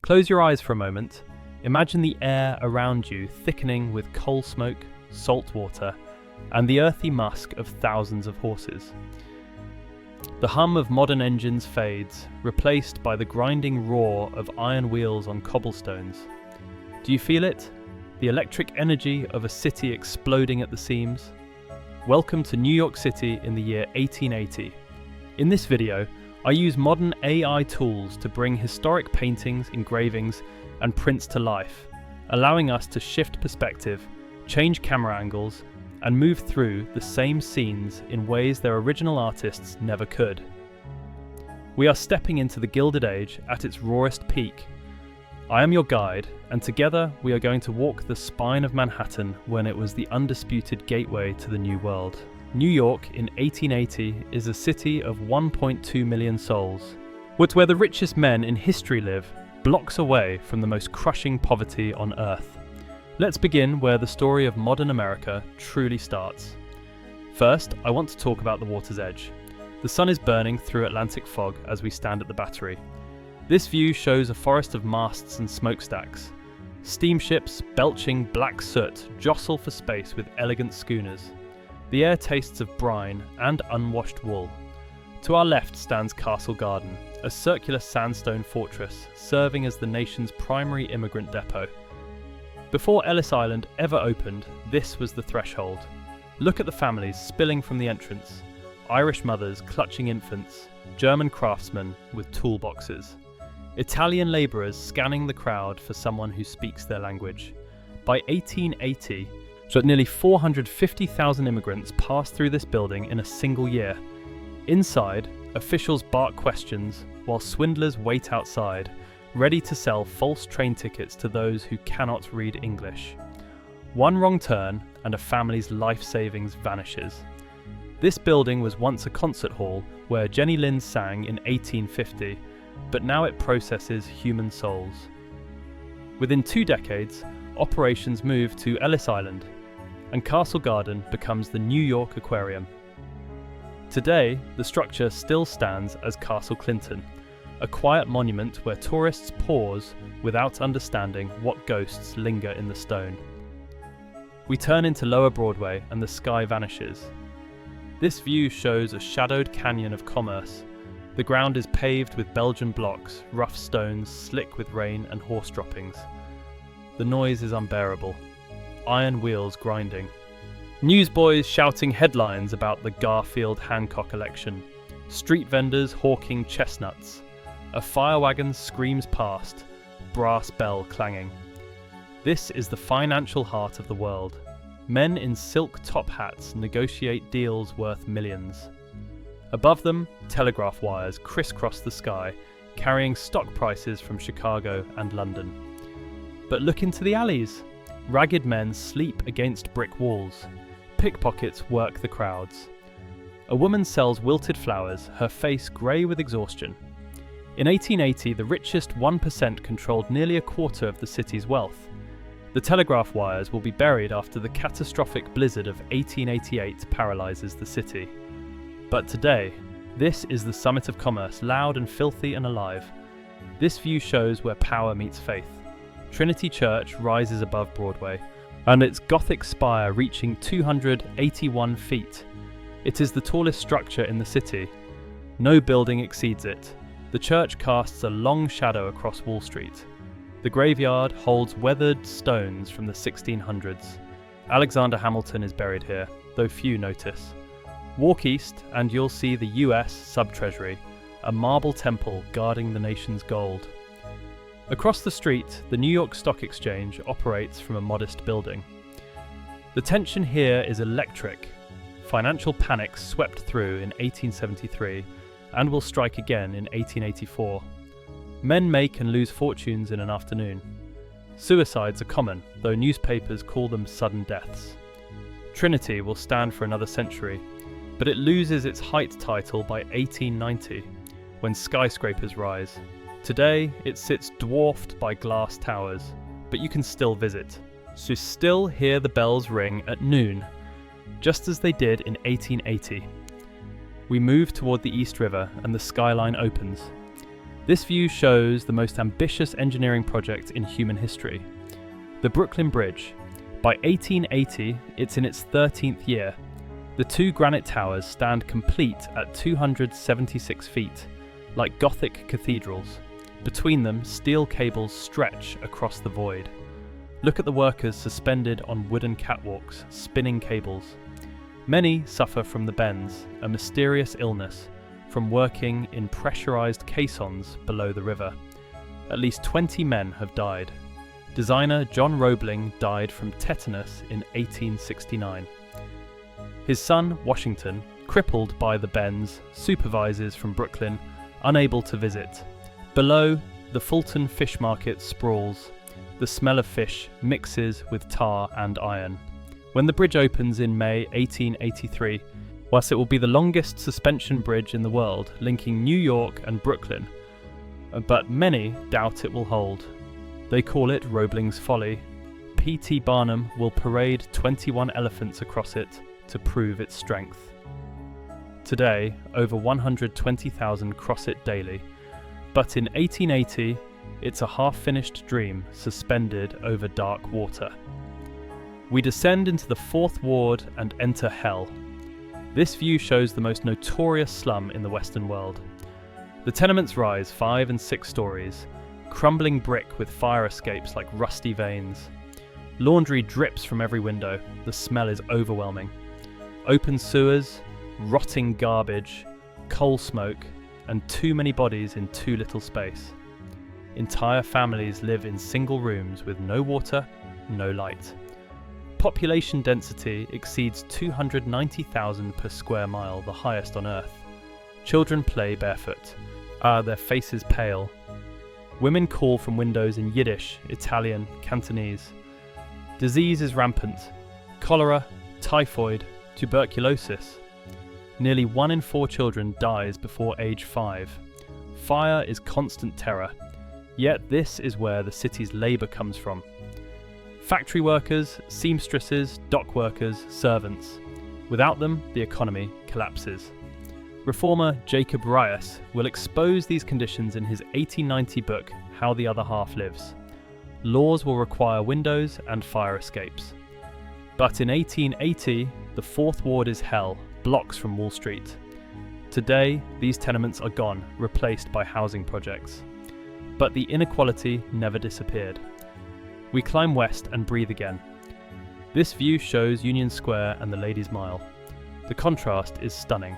Close your eyes for a moment. Imagine the air around you thickening with coal smoke, salt water, and the earthy musk of thousands of horses. The hum of modern engines fades, replaced by the grinding roar of iron wheels on cobblestones. Do you feel it? The electric energy of a city exploding at the seams? Welcome to New York City in the year 1880. In this video, I use modern AI tools to bring historic paintings, engravings, and prints to life, allowing us to shift perspective, change camera angles, and move through the same scenes in ways their original artists never could. We are stepping into the Gilded Age at its rawest peak. I am your guide, and together we are going to walk the spine of Manhattan when it was the undisputed gateway to the New World. New York in 1880 is a city of 1.2 million souls. It's where the richest men in history live, blocks away from the most crushing poverty on Earth. Let's begin where the story of modern America truly starts. First, I want to talk about the water's edge. The sun is burning through Atlantic fog as we stand at the Battery. This view shows a forest of masts and smokestacks. Steamships, belching black soot, jostle for space with elegant schooners. The air tastes of brine and unwashed wool. To our left stands Castle Garden, a circular sandstone fortress serving as the nation's primary immigrant depot. Before Ellis Island ever opened, this was the threshold. Look at the families spilling from the entrance. Irish mothers clutching infants, German craftsmen with toolboxes. Italian labourers scanning the crowd for someone who speaks their language. By 1880, nearly 450,000 immigrants passed through this building in a single year. Inside, officials bark questions while swindlers wait outside, ready to sell false train tickets to those who cannot read English. One wrong turn and a family's life savings vanishes. This building was once a concert hall where Jenny Lind sang in 1850, but now it processes human souls. Within 2 decades, operations moved to Ellis Island, and Castle Garden becomes the New York Aquarium. Today, the structure still stands as Castle Clinton, a quiet monument where tourists pause without understanding what ghosts linger in the stone. We turn into Lower Broadway and the sky vanishes. This view shows a shadowed canyon of commerce. The ground is paved with Belgian blocks, rough stones slick with rain and horse droppings. The noise is unbearable. Iron wheels grinding. Newsboys shouting headlines about the Garfield-Hancock election. Street vendors hawking chestnuts. A fire wagon screams past, brass bell clanging. This is the financial heart of the world. Men in silk top hats negotiate deals worth millions. Above them, telegraph wires crisscross the sky, carrying stock prices from Chicago and London. But look into the alleys. Ragged men sleep against brick walls. Pickpockets work the crowds. A woman sells wilted flowers, her face grey with exhaustion. In 1880, the richest 1% controlled nearly a quarter of the city's wealth. The telegraph wires will be buried after the catastrophic blizzard of 1888 paralyses the city. But today, this is the summit of commerce, loud and filthy and alive. This view shows where power meets faith. Trinity Church rises above Broadway, and its Gothic spire reaching 281 feet. It is the tallest structure in the city. No building exceeds it. The church casts a long shadow across Wall Street. The graveyard holds weathered stones from the 1600s. Alexander Hamilton is buried here, though few notice. Walk east and you'll see the US Sub-Treasury, a marble temple guarding the nation's gold. Across the street, the New York Stock Exchange operates from a modest building. The tension here is electric. Financial panic swept through in 1873 and will strike again in 1884. Men make and lose fortunes in an afternoon. Suicides are common, though newspapers call them sudden deaths. Trinity will stand for another century, but it loses its height title by 1890, when skyscrapers rise. Today, it sits dwarfed by glass towers, but you can still visit. So still hear the bells ring at noon, just as they did in 1880. We move toward the East River and the skyline opens. This view shows the most ambitious engineering project in human history, the Brooklyn Bridge. By 1880, it's in its 13th year. The two granite towers stand complete at 276 feet, like Gothic cathedrals. Between them, steel cables stretch across the void. Look at the workers suspended on wooden catwalks, spinning cables. Many suffer from the bends, a mysterious illness, from working in pressurized caissons below the river. At least 20 men have died. Designer John Roebling died from tetanus in 1869. His son, Washington, crippled by the bends, supervises from Brooklyn, unable to visit. Below, the Fulton Fish Market sprawls. The smell of fish mixes with tar and iron. When the bridge opens in May 1883, whilst it will be the longest suspension bridge in the world, linking New York and Brooklyn, but many doubt it will hold. They call it Roebling's Folly. P.T. Barnum will parade 21 elephants across it to prove its strength. Today, over 120,000 cross it daily, but in 1880, it's a half-finished dream suspended over dark water. We descend into the Fourth Ward and enter hell. This view shows the most notorious slum in the Western world. The tenements rise 5 and 6 stories, crumbling brick with fire escapes like rusty veins. Laundry drips from every window, the smell is overwhelming. Open sewers, rotting garbage, coal smoke, and too many bodies in too little space. Entire families live in single rooms with no water, no light. Population density exceeds 290,000 per square mile, the highest on Earth. Children play barefoot. Their faces pale. Women call from windows in Yiddish, Italian, Cantonese. Disease is rampant. Cholera, typhoid, tuberculosis. Nearly 1 in 4 children dies before age 5. Fire is constant terror. Yet this is where the city's labour comes from. Factory workers, seamstresses, dock workers, servants. Without them, the economy collapses. Reformer Jacob Rias will expose these conditions in his 1890 book, How the Other Half Lives. Laws will require windows and fire escapes. But in 1880, the Fourth Ward is hell, blocks from Wall Street. Today, these tenements are gone, replaced by housing projects. But the inequality never disappeared. We climb west and breathe again. This view shows Union Square and the Ladies' Mile. The contrast is stunning.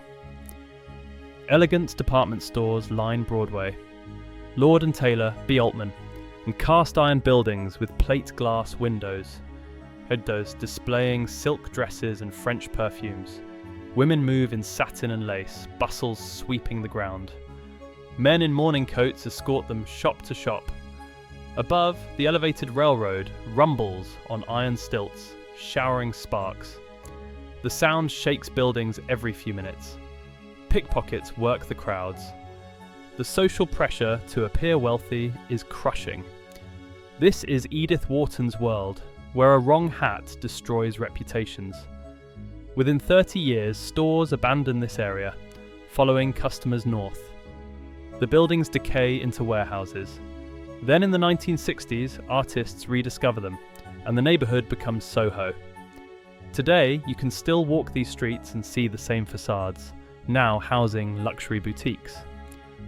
Elegant department stores line Broadway. Lord & Taylor, B. Altman, and cast iron buildings with plate glass windows displaying silk dresses and French perfumes. Women move in satin and lace, bustles sweeping the ground. Men in morning coats escort them shop to shop. Above, the elevated railroad rumbles on iron stilts, showering sparks. The sound shakes buildings every few minutes. Pickpockets work the crowds. The social pressure to appear wealthy is crushing. This is Edith Wharton's world, where a wrong hat destroys reputations. Within 30 years, stores abandon this area, following customers north. The buildings decay into warehouses. Then in the 1960s, artists rediscover them, and the neighbourhood becomes Soho. Today, you can still walk these streets and see the same facades, now housing luxury boutiques.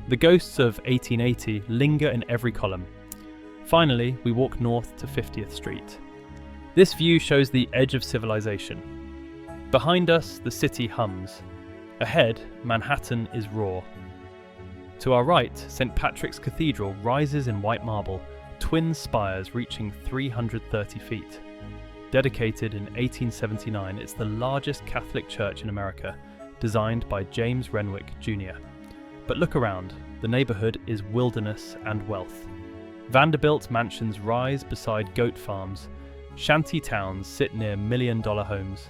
The ghosts of 1880 linger in every column. Finally, we walk north to 50th Street. This view shows the edge of civilization. Behind us, the city hums. Ahead, Manhattan is raw. To our right, St. Patrick's Cathedral rises in white marble, twin spires reaching 330 feet. Dedicated in 1879, it's the largest Catholic church in America, designed by James Renwick Jr. But look around, the neighbourhood is wilderness and wealth. Vanderbilt mansions rise beside goat farms, shanty towns sit near million-dollar homes.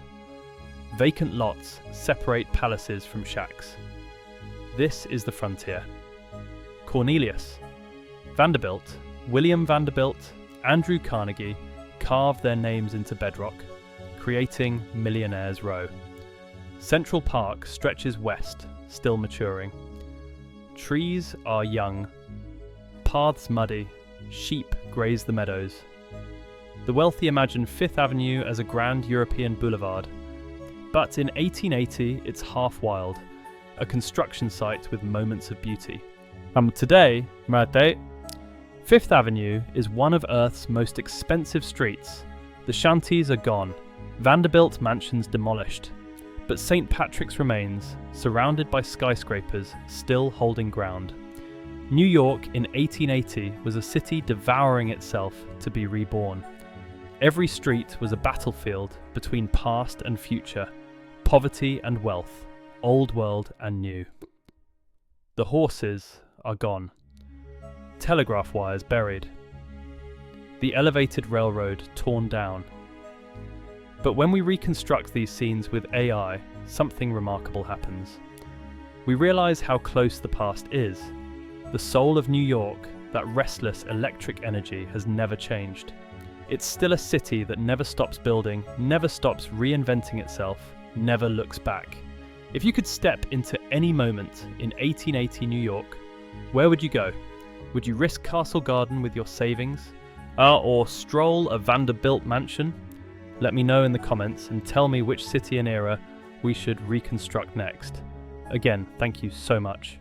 Vacant lots separate palaces from shacks. This is the frontier. Cornelius, Vanderbilt, William Vanderbilt, Andrew Carnegie carved their names into bedrock, creating Millionaire's Row. Central Park stretches west, still maturing. Trees are young, paths muddy, sheep graze the meadows. The wealthy imagine Fifth Avenue as a grand European boulevard, but in 1880 it's half wild, a construction site with moments of beauty. Today, Fifth Avenue is one of Earth's most expensive streets. The shanties are gone, Vanderbilt mansions demolished, but St. Patrick's remains, surrounded by skyscrapers, still holding ground. New York in 1880 was a city devouring itself to be reborn. Every street was a battlefield between past and future, poverty and wealth, old world and new. The horses are gone. Telegraph wires buried. The elevated railroad torn down. But when we reconstruct these scenes with AI, something remarkable happens. We realize how close the past is. The soul of New York, that restless electric energy, has never changed. It's still a city that never stops building, never stops reinventing itself, never looks back. If you could step into any moment in 1880 New York, where would you go? Would you risk Castle Garden with your savings? Or stroll a Vanderbilt mansion? Let me know in the comments and tell me which city and era we should reconstruct next. Again, thank you so much.